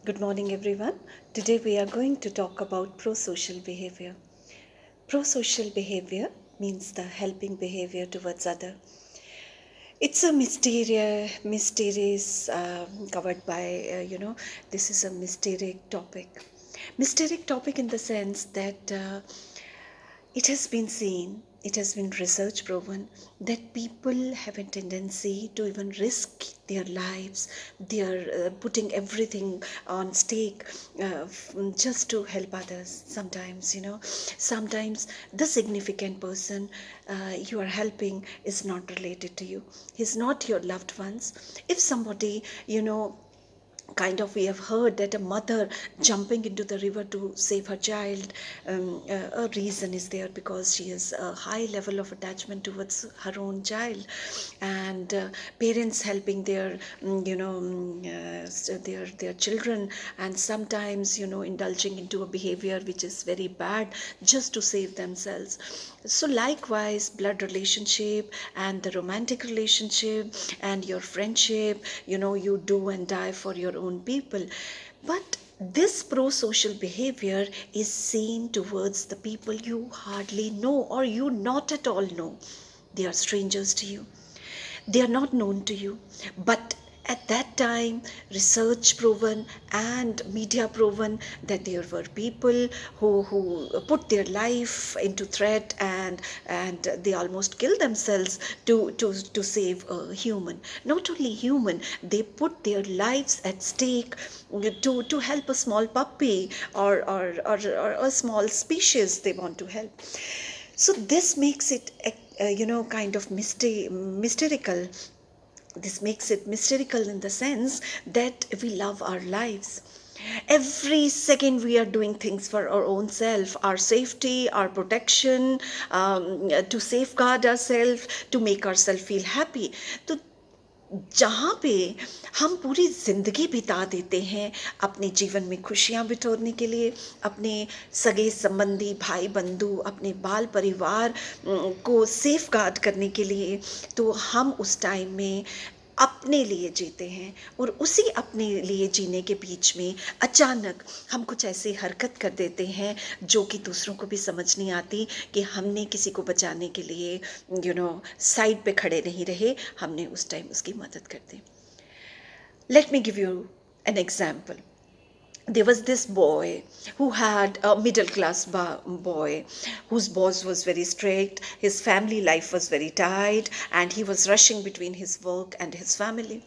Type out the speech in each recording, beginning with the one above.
Good morning, everyone. Today we are going to talk about pro-social behavior. Pro-social behavior means the helping behavior towards other. It's a mysterious covered by this is a mysteric topic. Mysteric topic in the sense that it has been seen, it has been research proven that people have a tendency to even risk their lives. They are putting everything on stake just to help others. Sometimes the significant person you are helping is not related to you. He's not your loved ones. If somebody, kind of we have heard that a mother jumping into the river to save her child, a reason is there because she has a high level of attachment towards her own child, and parents helping their their children, and sometimes indulging into a behavior which is very bad just to save themselves. So likewise, blood relationship and the romantic relationship and your friendship, you do and die for your own people. But this pro-social behavior is seen towards the people you hardly know or you not at all know. They are strangers to you. They are not known to you. But at that time, research proven and media proven that there were people who put their life into threat, and they almost kill themselves to save a human. Not only human, they put their lives at stake to help a small puppy, or a small species they want to help. So this makes it kind of mystical. This makes it mystical in the sense that we love our lives. Every second we are doing things for our own self, our safety, our protection, to safeguard ourselves, to make ourselves feel happy. तो जहाँ पे हम पूरी ज़िंदगी बिता देते हैं अपने जीवन में खुशियाँ बिटोरने के लिए, अपने सगे संबंधी, भाई बंधु, अपने बाल परिवार को सेफ गार्ड करने के लिए, तो हम उस टाइम में अपने लिए जीते हैं। और उसी अपने लिए जीने के बीच में अचानक हम कुछ ऐसी हरकत कर देते हैं जो कि दूसरों को भी समझ नहीं आती, कि हमने किसी को बचाने के लिए साइड पे खड़े नहीं रहे, हमने उस टाइम उसकी मदद कर दी। Let me give you an example. There was this boy who had a middle class boy whose boss was very strict, his family life was very tight, and he was rushing between his work and his family.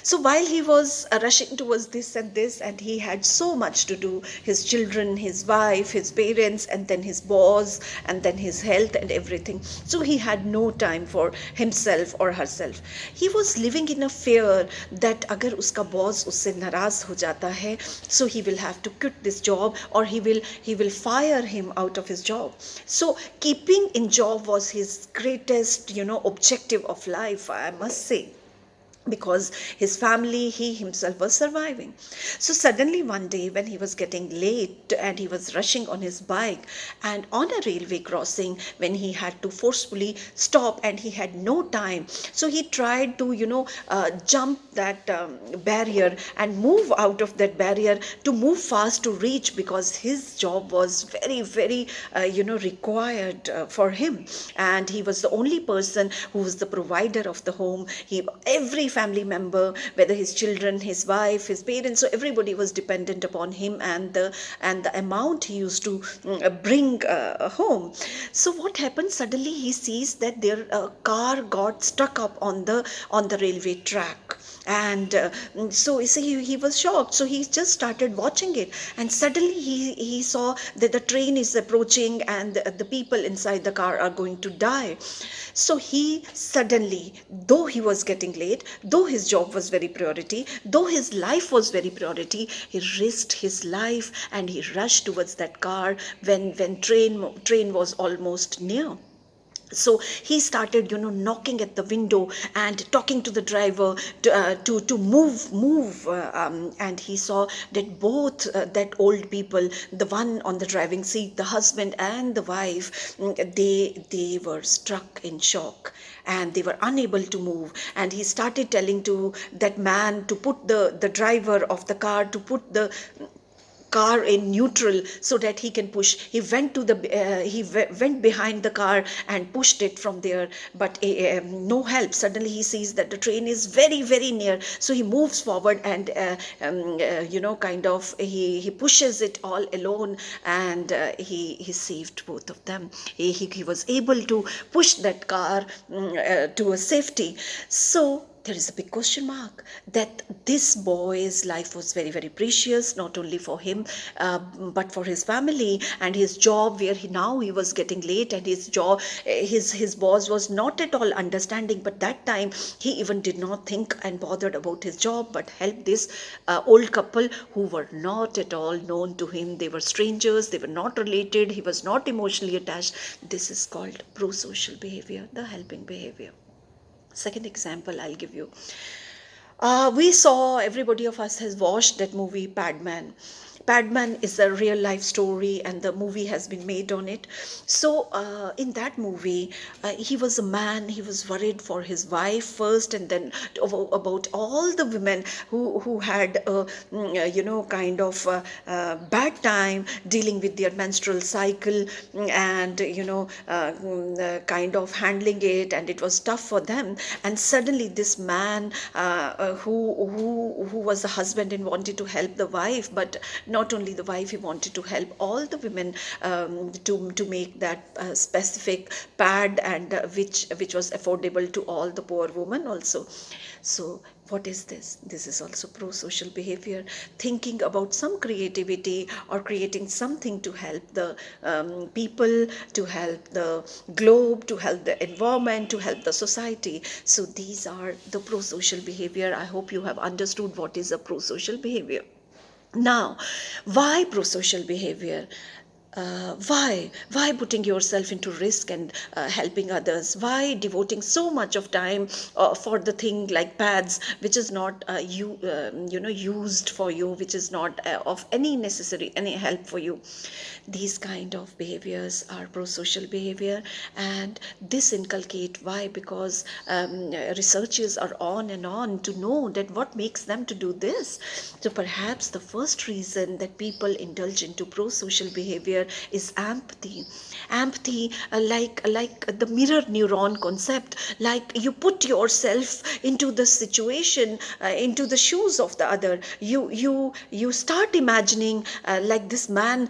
So while he was rushing towards this and this, and he had so much to do, his children, his wife, his parents, and then his boss, and then his health and everything. So he had no time for himself or herself. He was living in a fear that agar uska boss usse naraz ho jata hai, so he will have to quit this job, or he will fire him out of his job. So keeping in job was his greatest objective of life, I must say, because his family, he himself was surviving. So suddenly one day when he was getting late and he was rushing on his bike, and on a railway crossing when he had to forcefully stop and he had no time, so he tried to jump that barrier and move out of that barrier to move fast to reach, because his job was very very required for him, and he was the only person who was the provider of the home. Every family member, whether his children, his wife, his parents, so everybody was dependent upon him, and the amount he used to bring home. So what happened, suddenly he sees that their car got stuck up on the railway track, and so you see, he was shocked. So he just started watching it, and suddenly he saw that the train is approaching, and the people inside the car are going to die. So he suddenly, though he was getting late, though his job was very priority, though his life was very priority, he risked his life and he rushed towards that car when train was almost near. So he started, knocking at the window and talking to the driver to move, and he saw that both that old people, the one on the driving seat, the husband and the wife, they were struck in shock, and they were unable to move. And he started telling to that man to put the driver of the car to put the car in neutral so that he can push. He went to the went behind the car and pushed it from there, but no help. Suddenly he sees that the train is very very near, so he moves forward and kind of he pushes it all alone, and he saved both of them. He was able to push that car to a safety. So there is a big question mark that this boy's life was very very precious, not only for him but for his family and his job, where he was getting late, and his job, his boss was not at all understanding. But that time he even did not think and bothered about his job, but helped this old couple who were not at all known to him. They were strangers, they were not related, he was not emotionally attached. This is called pro-social behavior, the helping behavior. Second example I'll give you. We saw, everybody of us has watched that movie Padman. Padman is a real life story, and the movie has been made on it. So, in that movie, he was a man, he was worried for his wife first, and then about all the women who had, kind of bad time dealing with their menstrual cycle, and, kind of handling it, and it was tough for them. And suddenly, this man who was the husband and wanted to help the wife, but not only the wife, he wanted to help all the women to make that specific pad, and which was affordable to all the poor women also. So what is this? This is also pro-social behavior, thinking about some creativity or creating something to help the people, to help the globe, to help the environment, to help the society. So these are the pro-social behavior. I hope you have understood what is a pro-social behavior. Now, why pro-social behavior? Why putting yourself into risk and helping others? Why devoting so much of time for the thing like pads, which is not used for you, which is not of any help for you? These kind of behaviors are pro-social behavior, and this inculcate. Why? Because researchers are on and on to know that what makes them to do this. So perhaps the first reason that people indulge into pro-social behavior is empathy. Empathy, like the mirror neuron concept, like you put yourself into the situation, into the shoes of the other. You start imagining, like this man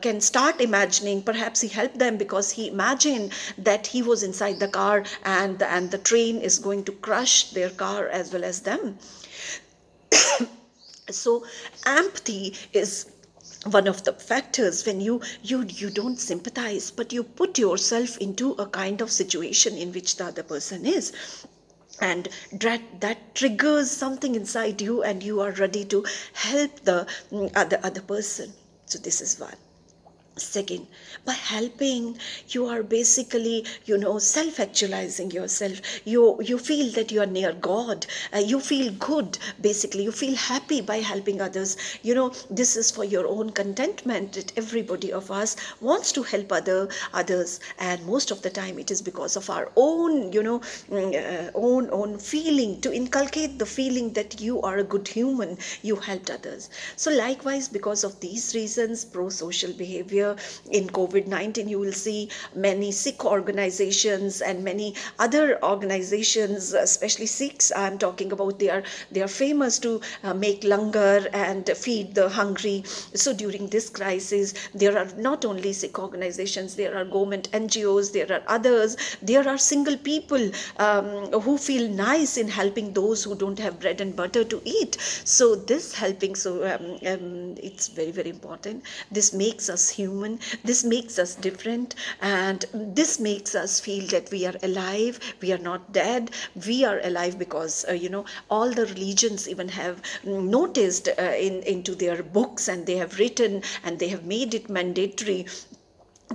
can start imagining. Perhaps he helped them because he imagined that he was inside the car, and the train is going to crush their car as well as them. So empathy is one of the factors. When you don't sympathize, but you put yourself into a kind of situation in which the other person is, and that triggers something inside you, and you are ready to help the other person. So this is one. Second, by helping, you are basically, self-actualizing yourself. You feel that you are near God. You feel good. Basically, you feel happy by helping others. This is for your own contentment. That everybody of us wants to help others, and most of the time it is because of our own, own feeling, to inculcate the feeling that you are a good human. You helped others. So likewise, because of these reasons, pro-social behavior. In COVID-19, you will see many Sikh organizations and many other organizations, especially Sikhs I'm talking about. They are famous to make langar and feed the hungry. So during this crisis, there are not only Sikh organizations, there are government NGOs, there are others, there are single people who feel nice in helping those who don't have bread and butter to eat. So this helping, it's very very important. This makes us human. This makes us different, and this makes us feel that we are alive. We are not dead. We are alive because all the religions even have noticed into their books, and they have written, and they have made it mandatory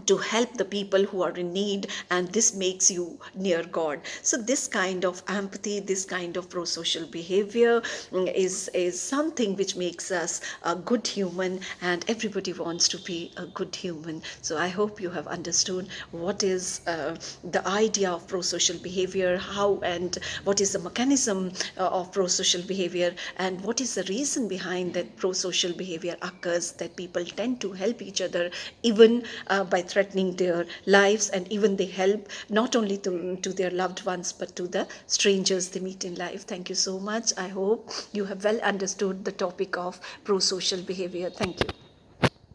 to help the people who are in need, and this makes you near God. So this kind of empathy, this kind of pro-social behavior is something which makes us a good human, and everybody wants to be a good human. So I hope you have understood what is the idea of pro-social behavior, how and what is the mechanism of pro-social behavior, and what is the reason behind that pro-social behavior occurs, that people tend to help each other even by threatening their lives, and even they help not only to their loved ones but to the strangers they meet in life. Thank you so much. I hope you have well understood the topic of pro-social behavior. Thank you.